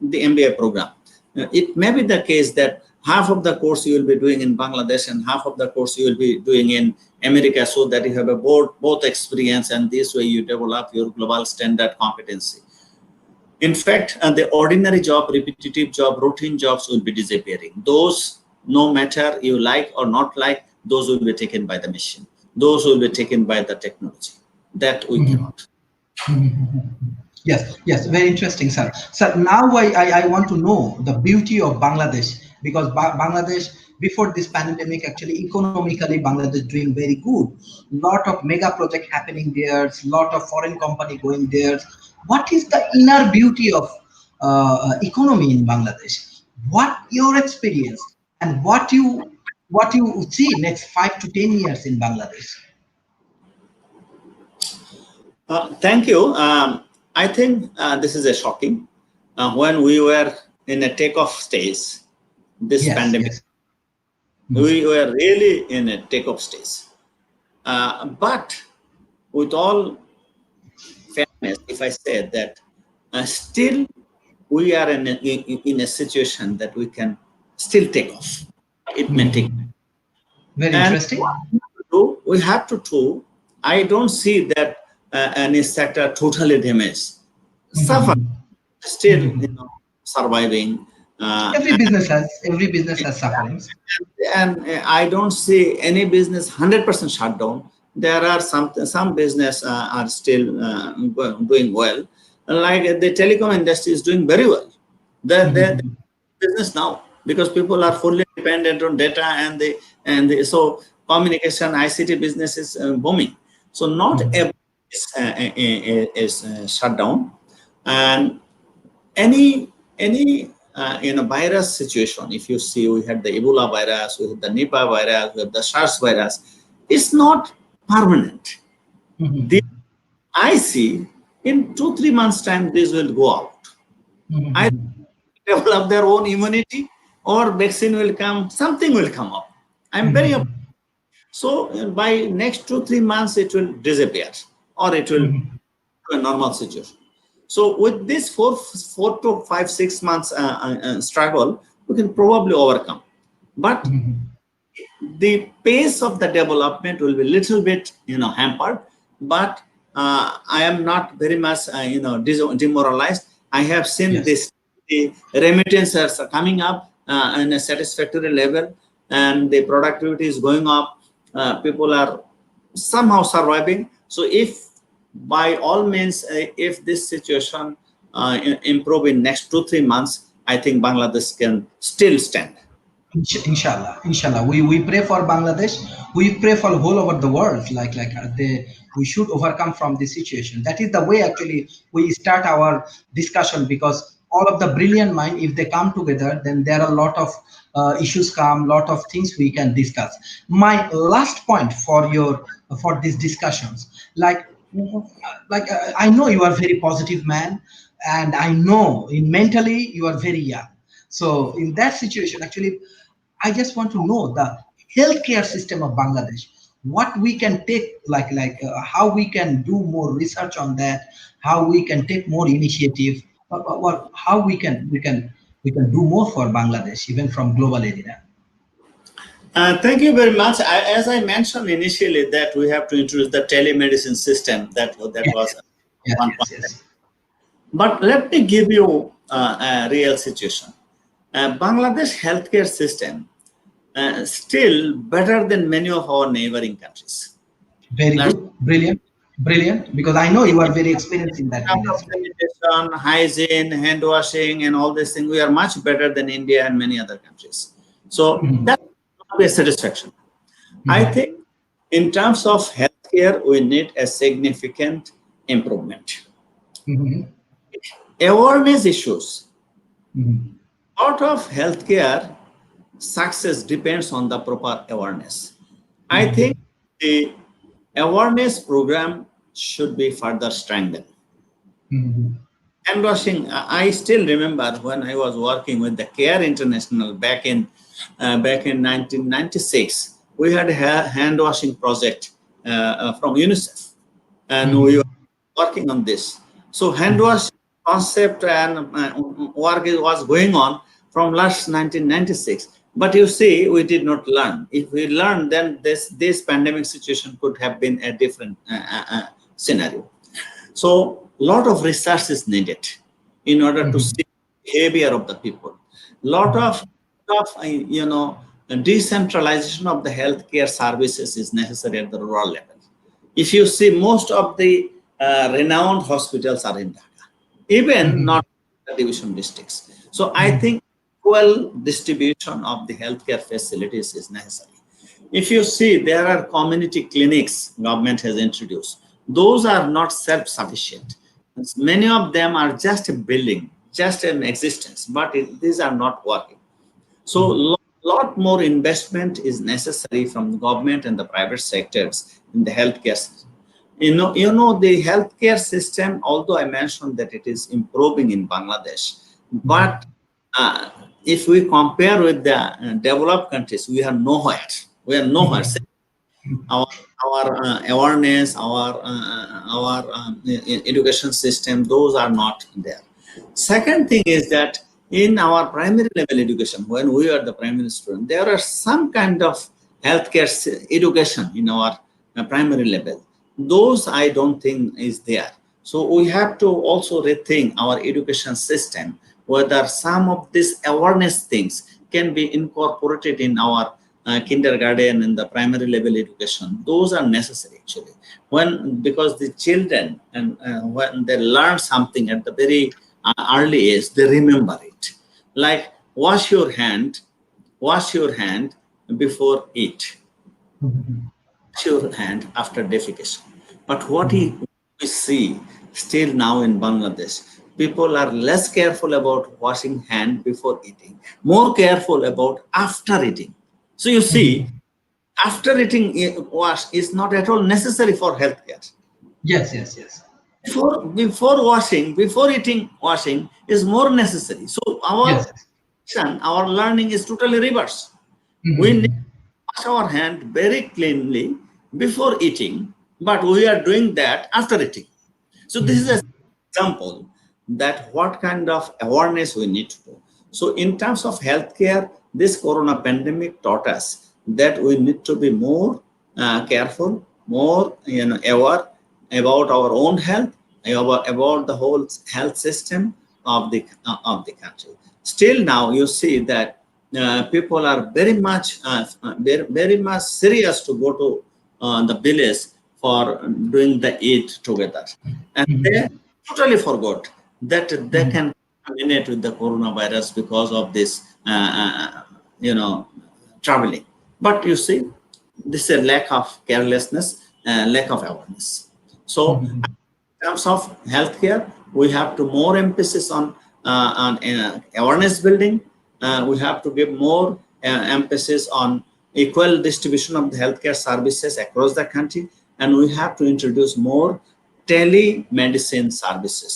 the MBA program. It may be the case that half of the course you will be doing in Bangladesh and half of the course you will be doing in America, so that you have a both experience, and this way you develop your global standard competency. In fact, the ordinary job, repetitive job, routine jobs will be disappearing. Those, no matter you like or not like, those will be taken by the machine. Those will be taken by the technology. That we cannot. Yes, very interesting, sir. Sir, now I want to know the beauty of Bangladesh, because Bangladesh, before this pandemic, actually economically Bangladesh doing very good. Lot of mega project happening there, lot of foreign company going there. What is the inner beauty of economy in Bangladesh? What your experience and what you see next 5 to 10 years in Bangladesh? Thank you. I think this is a shocking. When we were in a takeoff stage, this pandemic, we were really in a takeoff stage. But with all fairness, if I say that, still we are in a situation that we can still take off. It may take. Very interesting. We have to do. I don't see that any sector totally damaged. Suffer, still surviving. Every business has sufferings. And I don't see any business 100% shut down. There are some business are still doing well. Like the telecom industry is doing very well. The business now, because people are fully dependent on data, and so communication ICT business is booming. So not every is shut down, and any virus situation. If you see, we had the Ebola virus, we had the Nipah virus, we have the SARS virus. It's not permanent. I see in 2-3 months time this will go out. I develop their own immunity, or vaccine will come, something will come up. I'm very so by next 2-3 months it will disappear, or it will a normal situation. So with this 4 to 5, 6 months struggle, we can probably overcome. But the pace of the development will be little bit hampered. But I am not very much demoralized. I have seen this, the remittances are coming up in a satisfactory level, and the productivity is going up. People are somehow surviving. So if by all means, if this situation improve in next 2-3 months, I think Bangladesh can still stand. Inshallah. We pray for Bangladesh. We pray for whole over the world. We should overcome from this situation. That is the way actually we start our discussion, because all of the brilliant mind, if they come together, then there are a lot of issues come, lot of things we can discuss. My last point for these discussions, I know you are a very positive man, and I know mentally you are very young. So in that situation, actually, I just want to know the healthcare system of Bangladesh. What we can take, how we can do more research on that, how we can take more initiative, how we can do more for Bangladesh, even from global area. Thank you very much. As I mentioned initially, that we have to introduce the telemedicine system. That was one point. Yes. But let me give you a real situation. Bangladesh healthcare system still better than many of our neighboring countries. Very good, brilliant. Because I know you are very experienced in that. Sanitation, hygiene, hand washing, and all these things, we are much better than India and many other countries. So that be a satisfaction. I think in terms of healthcare, we need a significant improvement. Mhm. Awareness issues. Mhm. Out of healthcare, success depends on the proper awareness. I think Mhm. the awareness program should be further strengthened. Mhm. Hand washing, I still remember when I was working with the Care International back in 1996. We had a hand washing project from UNICEF, and we were Mhm. working on this. So hand wash concept and work was going on from last 1996. But you see, we did not learn. If we learned, then this pandemic situation could have been a different scenario. So a lot of research is needed in order to Mhm. see behavior of the people. Lot of decentralization of the healthcare services is necessary at the rural level. If you see, most of the renowned hospitals are in Dhaka, even Mhm. not the division districts. So I think equal distribution of the healthcare facilities is necessary. If you see, there are community clinics government has introduced. Those are not self-sufficient. Many of them are just a building, just an existence, but these are not working. So lot more investment is necessary from the government and the private sectors in the healthcare system. The healthcare system, although I mentioned that it is improving in Bangladesh, but uh, if we compare with the developed countries, we are nowhere. We are nowhere. Mhm. Our awareness, our education system, those are not there. Second thing is that in our primary level education, when we are the primary student, there are some kind of healthcare education in our primary level. Those I don't think is there. So we have to also rethink our education system, whether some of these awareness things can be incorporated in our kindergarten and the primary level education. Those are necessary actually. Because the children, and when they learn something at the very early age, they remember it. Like wash your hand before eat, Mhm. wash your hand after defecation. But what Mhm. we see still now in Bangladesh, people are less careful about washing hand before eating, more careful about after eating. So you see, Mhm. after eating wash is not at all necessary for healthcare. Yes, yes, yes. Before eating washing is more necessary. So Yes, yes. our learning is totally reverse. We need Mhm. to wash our hand very cleanly before eating, but we are doing that after eating. So this is an Mhm. example that what kind of awareness we need to do. So in terms of healthcare, this corona pandemic taught us that we need to be more careful, more aware about our own health, about the whole health system of the country. Still now you see that people are very much serious to go to the village for doing the Eid together, and they Mhm. totally forgot that they Mhm. can contaminate with the coronavirus because of this, you know, traveling. But you see, this is a lack of carelessness, lack of awareness. So Mhm. in terms of healthcare, we have to more emphasis on awareness building. We have to give more emphasis on equal distribution of the healthcare services across the country, and we have to introduce more telemedicine services.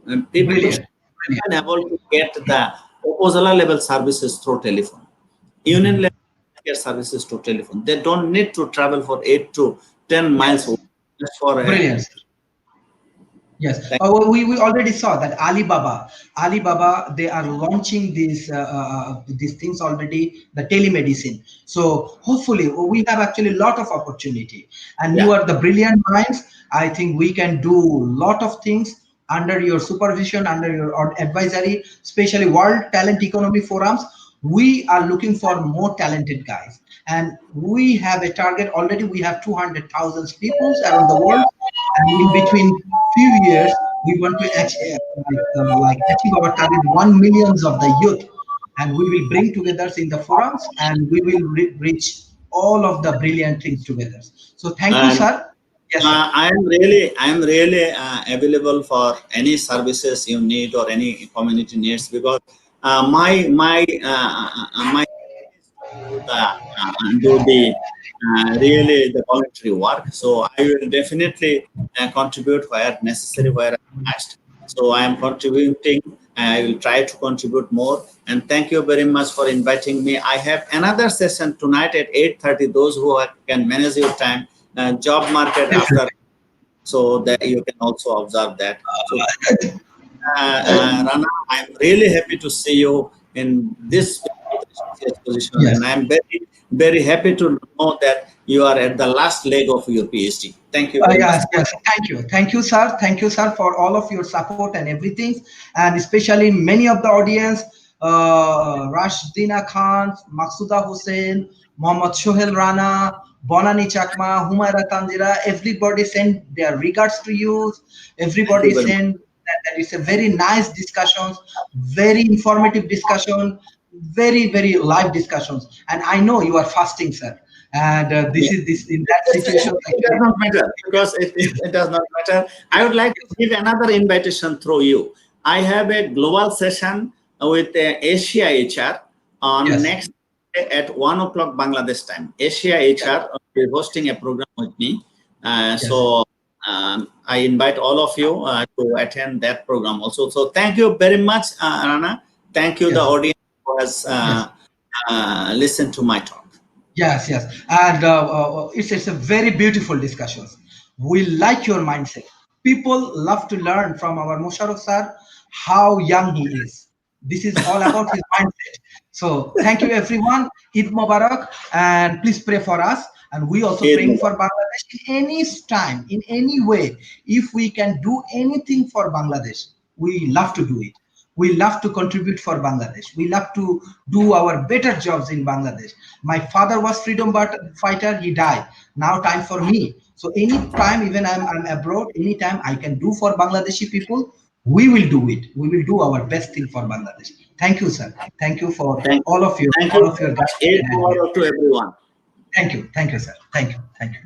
And people should Brilliant. Brilliant. be able to get the proposal level services through telephone, union Mhm. level healthcare services through telephone. They don't need to travel for 8 to 10 miles Yes. just for a. Brilliant. Yes, we already saw that Alibaba, they are launching these things already, the telemedicine. So hopefully we have actually a lot of opportunity, and you Yeah. are the brilliant minds. I think we can do a lot of things under your supervision, under your advisory, especially World Talent Economy Forums. We are looking for more talented guys, and we have a target already. We have 200,000 people around the world, and in between few years we want to achieve, like achieve our target 1 millions of the youth. and we will bring together in the forums, and we will reach all of the brilliant things together. So thank you, And sir. Yes, sir. I am really available for any services you need or any community needs, because my do the really the voluntary work. So I will definitely contribute where necessary, where I'm asked. So I am contributing. I will try to contribute more. And thank you very much for inviting me. I have another session tonight at 8:30. Those who can manage your time, job market after, so that you can also observe that. So Rana, I'm really happy to see you in this position, Yes. and I'm very, very happy to know that you are at the last leg of your PhD. Thank you very much. Yes, yes. Thank you, sir. Thank you, sir, for all of your support and everything, and especially many of the audience, Rashdina Khan, Maksuda Hussain, Mohammad Shohel Rana, Bonani Chakma, Humaira Tanzira. Everybody send their regards to you. Thank you Everybody very much. send that it's a very nice discussions, very informative discussion, very live discussions. And I know you are fasting, sir. And Yeah. this in that situation. It does not matter, because it does not matter. I would like to give another invitation through you. I have a global session with Asia HR on Yes. next day at 1 o'clock Bangladesh time. Asia HR will be hosting a program with me. Yes. I invite all of you to attend that program also. So thank you very much, Rana. Thank you, the Yes. audience who has Yes. listened to my talk. Yes. Yes. And it's a very beautiful discussion. We like your mindset. People love to learn from our Musharraf sir how young he is. This is all about his mindset. So thank you everyone. Eid Mubarak, and please pray for us. And we also praying for Bangladesh in any time, in any way. If we can do anything for Bangladesh, we love to do it. We love to contribute for Bangladesh. We love to do our better jobs in Bangladesh. My father was freedom fighter. He died. Now time for me. So anytime, even I'm abroad, anytime I can do for Bangladeshi people, we will do it. We will do our best thing for Bangladesh. Thank you, sir. Thank you for Thank you. Thank you all of your very much. guidance Eid and advice. Mubarak to everyone. Thank you. Thank you, sir. Thank you. Thank you.